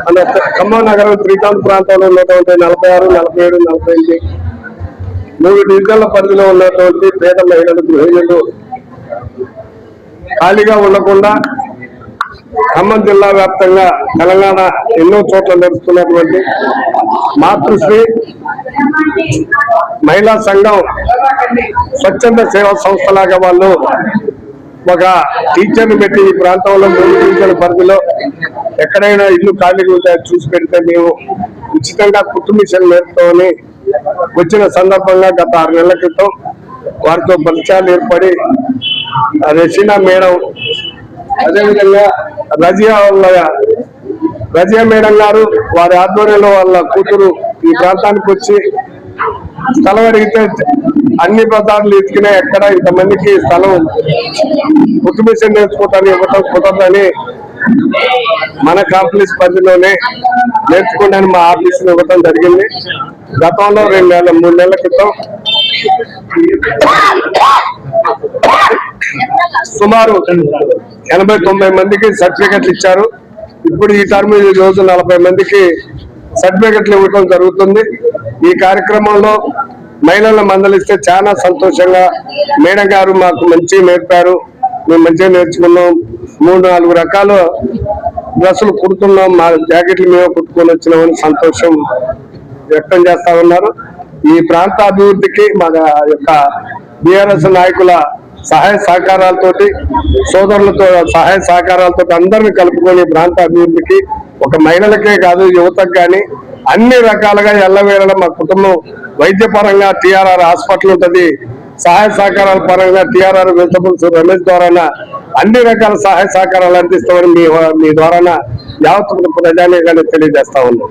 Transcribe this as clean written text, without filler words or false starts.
మన ఖమ్మం నగరం శ్రీకాంత్ ప్రాంతంలో ఉన్నటువంటి 46, 47, 48 3 డివిజన్ల పరిధిలో ఉన్నటువంటి పేద మహిళలు గృహిణులు ఖాళీగా ఉండకుండా ఖమ్మం జిల్లా వ్యాప్తంగా తెలంగాణ ఎన్నో చోట్ల నడుస్తున్నటువంటి మాతృశ్రీ మహిళా సంఘం స్వచ్ఛంద సేవా సంస్థలాగా వాళ్ళు ఒక టీచర్ని పెట్టి ఈ ప్రాంతంలో 3 డివిజన్ల పరిధిలో ఎక్కడైనా ఇల్లు ఖాళీగా చూసి పెడితే మేము ఉచితంగా కుట్టు మిషన్ నేర్పుతామని వచ్చిన సందర్భంగా గత 6 నెలల క్రితం వారితో పరిచయాలు ఏర్పడి రెషీనా మేడం, అదేవిధంగా రజియా మేడం గారు వారి ఆధ్వర్యంలో వాళ్ళ కూతురు ఈ ప్రాంతానికి వచ్చి స్థలం అడిగితే అన్ని పదార్థాలు ఎత్తుకునే ఎక్కడ ఇంతమందికి స్థలం కుట్టు మిషన్ నేర్చుకోవటానికి ఇవ్వటం కుదరదని మన కాంప్లెక్స్ పరిధిలోనే నేర్చుకోవడానికి మా ఆఫీసులో ఇవ్వటం జరిగింది. గతంలో 3 నెలల క్రితం సుమారు 80-90 మందికి సర్టిఫికెట్లు ఇచ్చారు. ఇప్పుడు ఈ టర్మ్ ఈ రోజు 40 మందికి సర్టిఫికెట్లు ఇవ్వడం జరుగుతుంది. ఈ కార్యక్రమంలో మహిళలను మందలిస్తే చాలా సంతోషంగా మేడం గారు మాకు మంచిగా నేర్పారు, మేము మంచిగా నేర్చుకున్నాం, 3-4 రకాల డ్రెస్సులు కుడుతున్నాం, మా జాకెట్లు మేము కుట్టుకొని వచ్చినామని సంతోషం వ్యక్తం చేస్తా ఉన్నారు. ఈ ప్రాంత అభివృద్ధికి మన యొక్క బీఆర్ఎస్ నాయకుల సహాయ సహకారాలతోటి, సోదరులతో సహాయ సహకారాలతో అందరినీ కలుపుకొని ప్రాంత అభివృద్ధికి ఒక మహిళలకే కాదు యువతకు కానీ అన్ని రకాలుగా ఎల్లవేళలా మా కుటుంబం వైద్యపరంగా TRR హాస్పిటల్ ఉంటుంది, సహాయ సహకారాల పరంగా TRR వెజిటబుల్స్ రమేష్ ద్వారా అన్ని రకాల సహాయ సహకారాలు అందిస్తామని మీ ద్వారా యావత్ ప్రజానీకాన్ని తెలియజేస్తా ఉన్నాం.